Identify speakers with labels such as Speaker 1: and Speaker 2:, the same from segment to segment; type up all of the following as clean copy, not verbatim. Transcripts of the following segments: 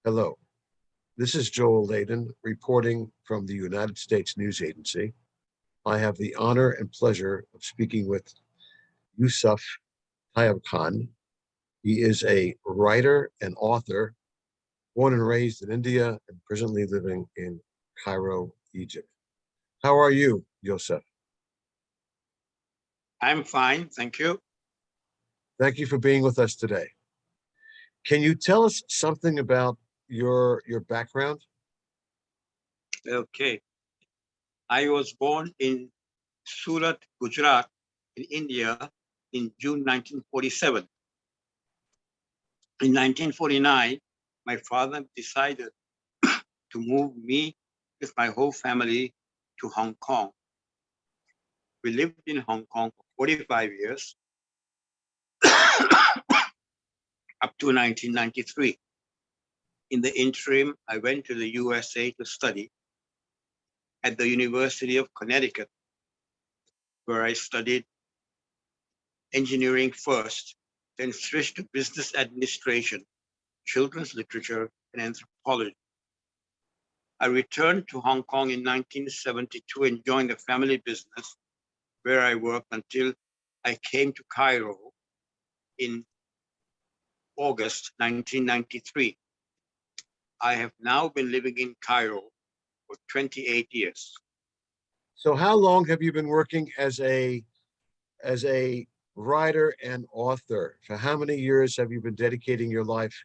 Speaker 1: Hello, this is Joel Layden reporting from the United States News Agency. I have the honor and pleasure of speaking with Yusuf Tyebkhan. He is a writer and author, born and raised in India and presently living in Cairo, Egypt. How are you, Yusuf?
Speaker 2: I'm fine, thank you.
Speaker 1: Thank you for being with us today. Can you tell us something about your background?
Speaker 2: Okay. I was born in Surat, Gujarat, in India in June 1947. In 1949, my father decided to move me with my whole family to Hong Kong. We lived in Hong Kong for 45 years, up to 1993. In the interim, I went to the USA to study at the University of Connecticut, where I studied engineering first, then switched to business administration, children's literature, and anthropology. I returned to Hong Kong in 1972 and joined a family business where I worked until I came to Cairo in August 1993. I have now been living in Cairo for 28 years.
Speaker 1: So how long have you been working as a writer and author? For how many years have you been dedicating your life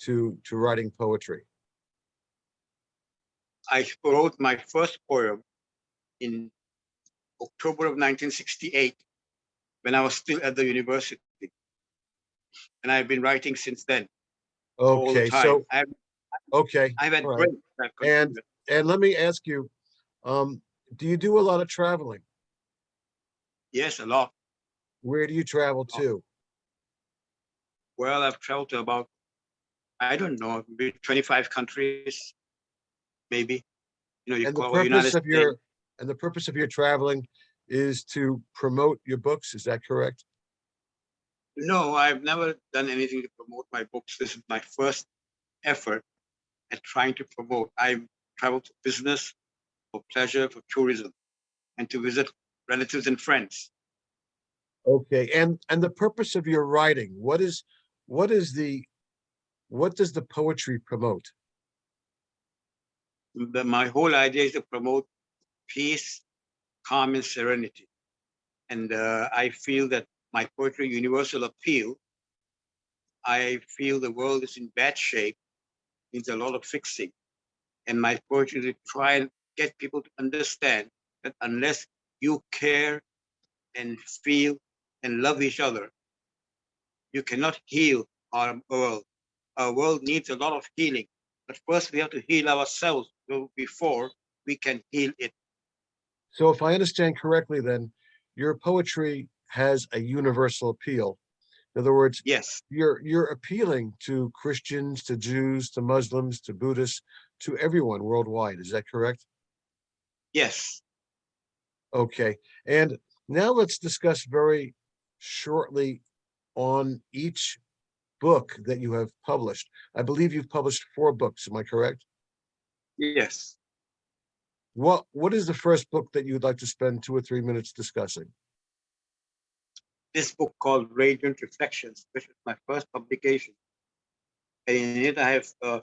Speaker 1: to writing poetry?
Speaker 2: I wrote my first poem in October of 1968 when I was still at the university. And I've been writing since then, all the
Speaker 1: Okay,
Speaker 2: time.
Speaker 1: so okay,
Speaker 2: I've had
Speaker 1: all right.
Speaker 2: breaks. I've
Speaker 1: And
Speaker 2: continued.
Speaker 1: and let me ask you, um, do you do a lot of traveling?
Speaker 2: Yes, a lot.
Speaker 1: Where do you travel to?
Speaker 2: Well, I've traveled to about, I don't know, maybe 25 countries, maybe. You
Speaker 1: And the
Speaker 2: call it
Speaker 1: purpose
Speaker 2: United
Speaker 1: of
Speaker 2: States.
Speaker 1: your traveling is to promote your books, is that correct?
Speaker 2: No, I've never done anything to promote my books. This is my first effort at trying to promote. I travel for business, for pleasure, for tourism, and to visit relatives and friends.
Speaker 1: Okay, and the purpose of your writing, what is the what does the poetry promote?
Speaker 2: My whole idea is to promote peace, calm, and serenity. And I feel that my poetry, universal appeal, I feel the world is in bad shape, needs a lot of fixing. And my poetry to try and get people to understand that unless you care and feel and love each other, you cannot heal our world. Our world needs a lot of healing. But first we have to heal ourselves before we can heal it.
Speaker 1: So if I understand correctly, then your poetry has a universal appeal. In other words,
Speaker 2: Yes,
Speaker 1: you're appealing to Christians, to Jews, to Muslims, to Buddhists, to everyone worldwide. Is that correct?
Speaker 2: yes.
Speaker 1: Okay. And now let's discuss very shortly on each book that you have published. I believe you've published 4 books. Am I correct?
Speaker 2: Yes.
Speaker 1: What is the first book that you'd like to spend 2 or 3 minutes discussing?
Speaker 2: This book called Radiant Reflections, which was my first publication. And in it I have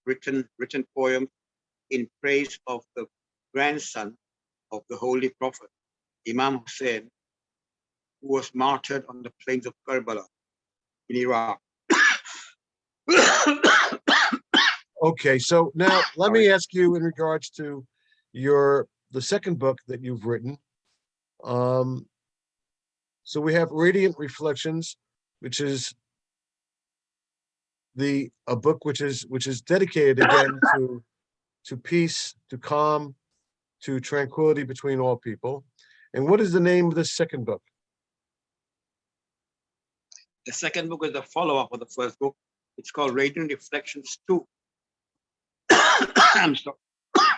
Speaker 2: written poems in praise of the grandson of the Holy Prophet, Imam Hussein, who was martyred on the plains of Karbala in Iraq.
Speaker 1: Okay, so now let
Speaker 2: Sorry.
Speaker 1: me ask you in regards to the second book that you've written. Um, so we have Radiant Reflections, which is the a book which is dedicated again to peace, to calm, to tranquility between all people. And what is the name of the second book?
Speaker 2: The second book is the follow-up of the first book. It's called Radiant Reflections 2. I'm sorry. I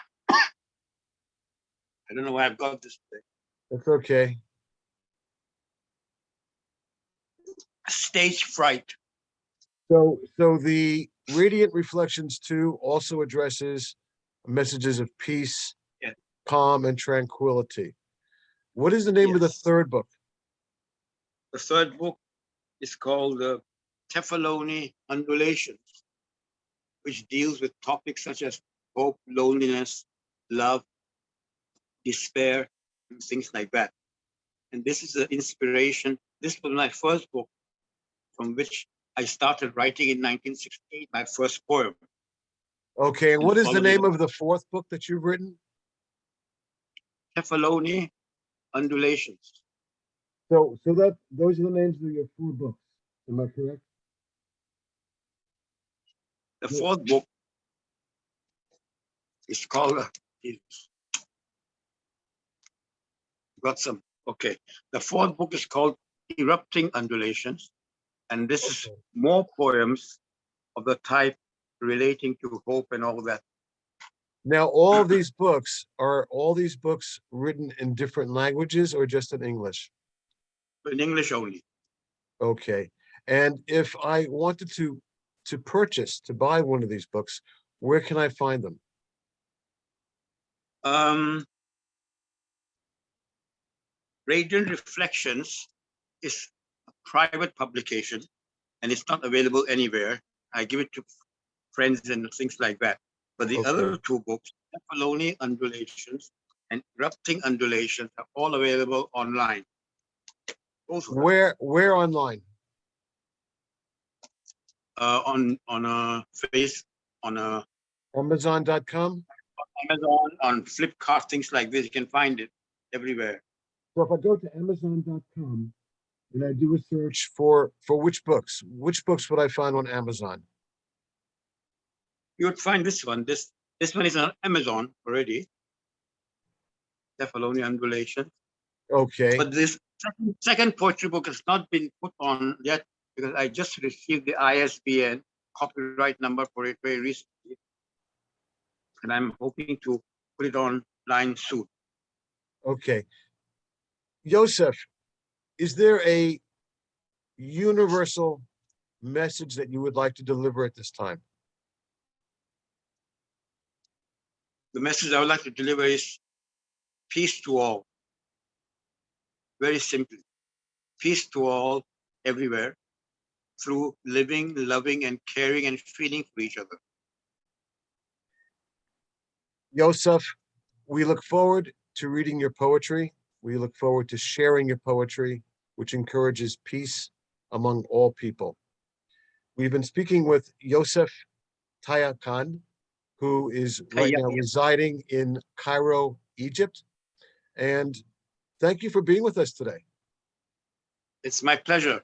Speaker 2: don't know why I've got this today.
Speaker 1: That's okay.
Speaker 2: Stage fright.
Speaker 1: So Radiant Reflections 2 also addresses messages of peace,
Speaker 2: Yeah.
Speaker 1: calm, and tranquility. What is the name of the
Speaker 2: Yes.
Speaker 1: third book?
Speaker 2: The third book is called Tefaloni Undulations, which deals with topics such as hope, loneliness, love, despair, and things like that. And this is the inspiration. This was my first book from which I started writing in 1968, my first poem.
Speaker 1: Okay, and
Speaker 2: And
Speaker 1: what is the
Speaker 2: followed it
Speaker 1: name
Speaker 2: up.
Speaker 1: of the fourth book that you've written?
Speaker 2: Tefaloni Undulations.
Speaker 1: So that those are the names of your four books. Am I correct?
Speaker 2: The fourth book is called, got some, okay. The fourth book is called Erupting Undulations. And this is
Speaker 1: Okay.
Speaker 2: more poems of the type relating to hope and all that.
Speaker 1: Now, all these books, are all these books written in different languages or just in English?
Speaker 2: In English only.
Speaker 1: Okay. And if I wanted to purchase, to buy one of these books, where can I find them?
Speaker 2: Radiant Reflections is a private publication and it's not available anywhere. I give it to friends and things like that. But the
Speaker 1: Okay.
Speaker 2: other two books, Tefaloni Undulations and Erupting Undulations, are all available online. Both of them.
Speaker 1: Where online?
Speaker 2: On a face, on a
Speaker 1: Amazon.com?
Speaker 2: Amazon, on Flipkart, things like this. You can find it everywhere.
Speaker 1: So if I go to Amazon.com and I do a search for which books would I find on Amazon?
Speaker 2: You would find this one. This one is on Amazon already. Tefaloni Undulation.
Speaker 1: Okay.
Speaker 2: But this second poetry book has not been put on yet because I just received the ISBN copyright number for it very recently. And I'm hoping to put it online soon.
Speaker 1: Okay. Yusuf, is there a universal message that you would like to deliver at this time?
Speaker 2: The message I would like to deliver is peace to all. Very simply, peace to all everywhere through living, loving, and caring and feeling for each other.
Speaker 1: Yusuf, we look forward to reading your poetry. We look forward to sharing your poetry, which encourages peace among all people. We've been speaking with Yusuf Tyebkhan, who is right now residing in Cairo, Egypt. And thank you for being with us today.
Speaker 2: It's my pleasure.